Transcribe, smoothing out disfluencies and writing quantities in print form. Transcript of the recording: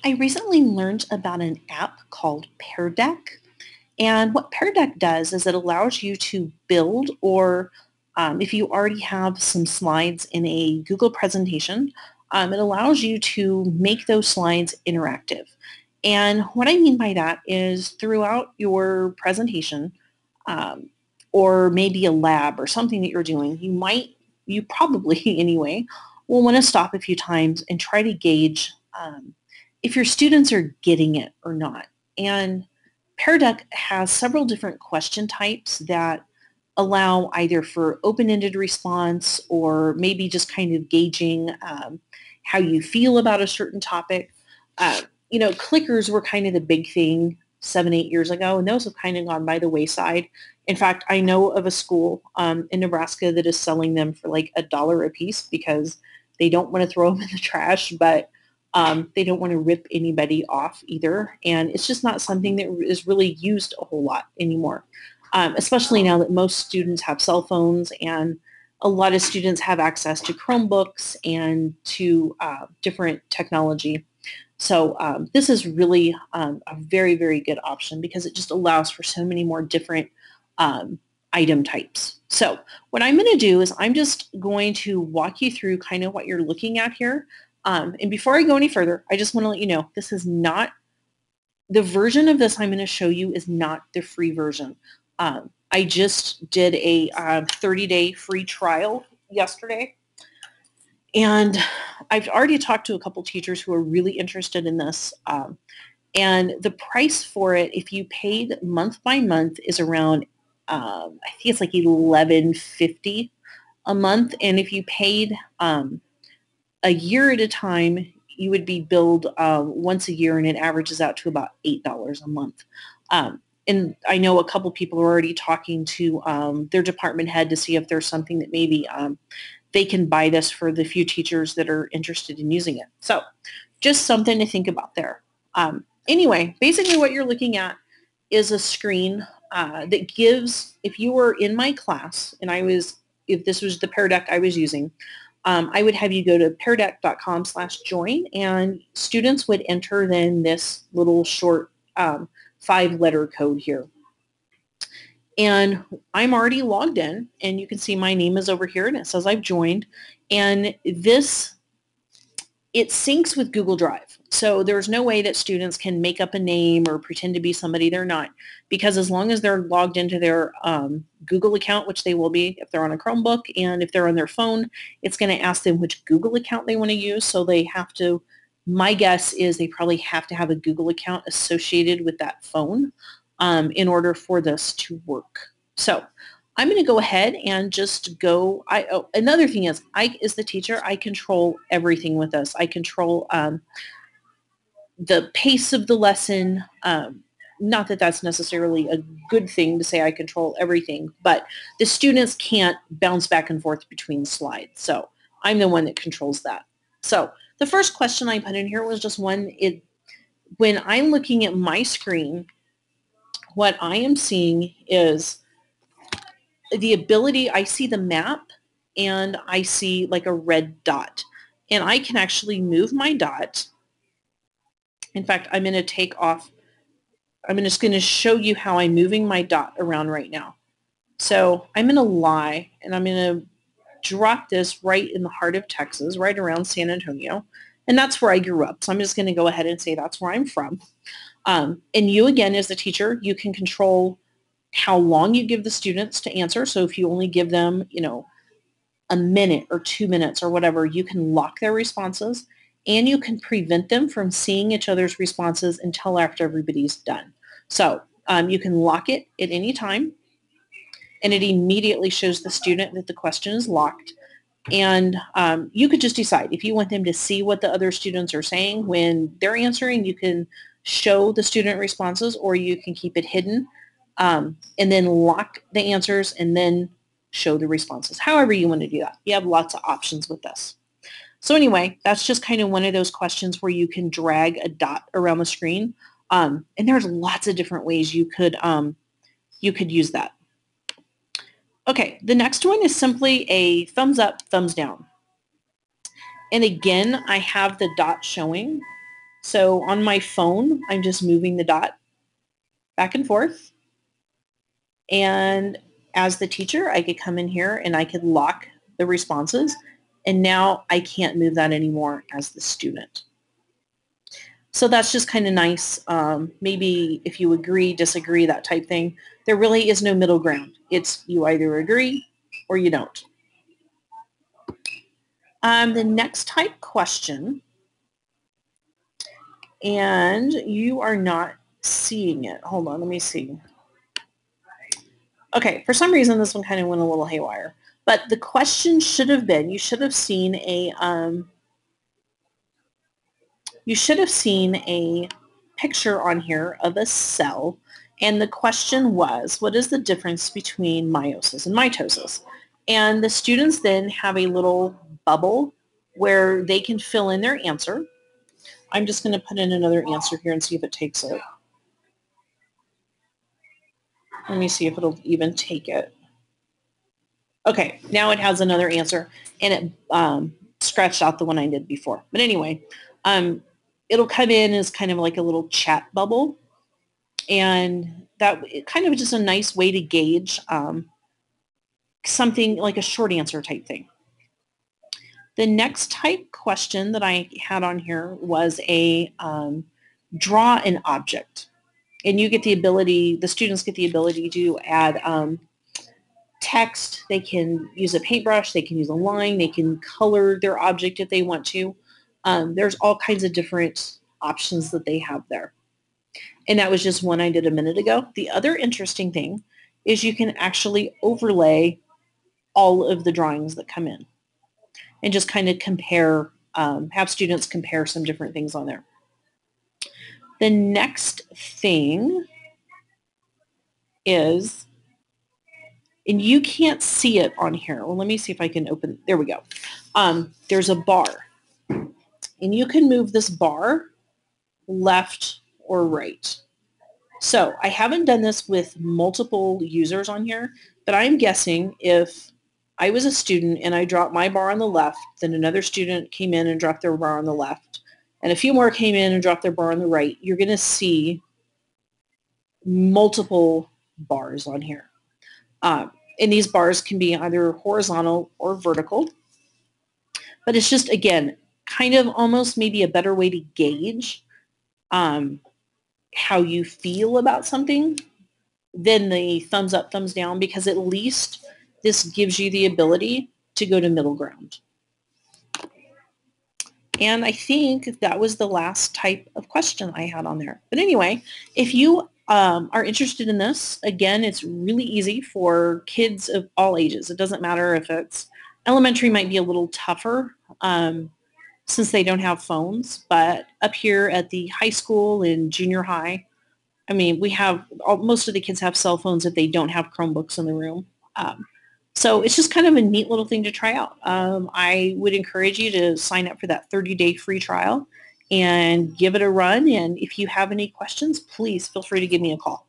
I recently learned about an app called Peardeck. And what Peardeck does is it allows you to build or if you already have some slides in a Google presentation, it allows you to make those slides interactive. And what I mean by that is throughout your presentation um, or maybe a lab or something that you're doing, you probably anyway, will want to stop a few times and try to gauge if your students are getting it or not. And Pear Deck has several different question types that allow either for open-ended response or maybe just kind of gauging how you feel about a certain topic. Clickers were kind of the big thing 7, 8 years ago, and those have kind of gone by the wayside. In fact, I know of a school in Nebraska that is selling them for like $1 a piece because they don't want to throw them in the trash, but they don't want to rip anybody off either. And it's just not something that is really used a whole lot anymore, especially now that most students have cell phones and a lot of students have access to Chromebooks and to different technology. So this is really a very, very good option because it just allows for so many more different item types. So what I'm going to do is I'm just going to walk you through kind of what you're looking at here. And before I go any further, I just want to let you know this is not, the version of this I'm going to show you is not the free version. I just did a 30-day free trial yesterday. And I've already talked to a couple teachers who are really interested in this. And the price for it, if you paid month by month, is around, I think it's like $11.50 a month. And if you paid a year at a time, you would be billed once a year, and it averages out to about $8 a month. And I know a couple people are already talking to their department head to see if there's something that maybe they can buy this for the few teachers that are interested in using it. So just something to think about there. Anyway, basically what you're looking at is a screen that gives, if you were in my class and if this was the Pear Deck I was using, I would have you go to peardeck.com/join, and students would enter then this little short 5-letter code here. And I'm already logged in, and you can see my name is over here, and it says I've joined. And it syncs with Google Drive. So there's no way that students can make up a name or pretend to be somebody they're not, because as long as they're logged into their Google account, which they will be if they're on a Chromebook, and if they're on their phone, it's going to ask them which Google account they want to use. So they have to, my guess is they probably have to have a Google account associated with that phone in order for this to work. So I'm going to go ahead and just go. Another thing is, as the teacher, I control everything with this. I control the pace of the lesson. Not that that's necessarily a good thing to say I control everything, but the students can't bounce back and forth between slides. So I'm the one that controls that. So the first question I put in here was just one. When I'm looking at my screen, what I am seeing is the ability, I see the map and I see like a red dot, and I can actually move my dot. In fact, I'm going to take off. I'm just going to show you how I'm moving my dot around right now. So I'm going to lie, and I'm going to drop this right in the heart of Texas, right around San Antonio. And that's where I grew up. So I'm just going to go ahead and say that's where I'm from. And you, again, as the teacher, you can control how long you give the students to answer. So if you only give them, a minute or 2 minutes or whatever, you can lock their responses, and you can prevent them from seeing each other's responses until after everybody's done. So you can lock it at any time, and it immediately shows the student that the question is locked. And you could just decide if you want them to see what the other students are saying when they're answering. You can show the student responses, or you can keep it hidden and then lock the answers and then show the responses. However you want to do that. You have lots of options with this. So anyway, that's just kind of one of those questions where you can drag a dot around the screen. And there's lots of different ways you could use that. Okay, the next one is simply a thumbs up, thumbs down. And again, I have the dot showing. So on my phone, I'm just moving the dot back and forth. And as the teacher, I could come in here and I could lock the responses. And now I can't move that anymore as the student. So that's just kind of nice. Maybe if you agree, disagree, that type thing. There really is no middle ground. It's you either agree or you don't. The next type question, and you are not seeing it. Hold on, let me see. Okay, for some reason this one kind of went a little haywire. But the question should have been, you should have seen a picture on here of a cell, and the question was, what is the difference between meiosis and mitosis? And the students then have a little bubble where they can fill in their answer. I'm just going to put in another answer here and see if it takes it. Let me see if it'll even take it. Okay, now it has another answer, and it scratched out the one I did before. But anyway, it'll come in as kind of like a little chat bubble, and that kind of just a nice way to gauge something like a short answer type thing. The next type question that I had on here was a draw an object. And you get the ability, the students get the ability to add text. They can use a paintbrush. They can use a line. They can color their object if they want to. There's all kinds of different options that they have there. And that was just one I did a minute ago. The other interesting thing is you can actually overlay all of the drawings that come in and just kind of compare, have students compare some different things on there. The next thing is, and you can't see it on here. Well, let me see if I can open, there we go. There's a bar, and you can move this bar left or right. So I haven't done this with multiple users on here, but I'm guessing if I was a student and I dropped my bar on the left, then another student came in and dropped their bar on the left, and a few more came in and dropped their bar on the right, you're going to see multiple bars on here. And these bars can be either horizontal or vertical. But it's just, again, kind of almost maybe a better way to gauge how you feel about something than the thumbs up, thumbs down, because at least this gives you the ability to go to middle ground. And I think that was the last type of question I had on there. But anyway, if you are interested in this, again, it's really easy for kids of all ages. It doesn't matter if it's elementary, might be a little tougher since they don't have phones. But up here at the high school and junior high, I mean, we have, most of the kids have cell phones if they don't have Chromebooks in the room. So it's just kind of a neat little thing to try out. I would encourage you to sign up for that 30-day free trial and give it a run. And if you have any questions, please feel free to give me a call.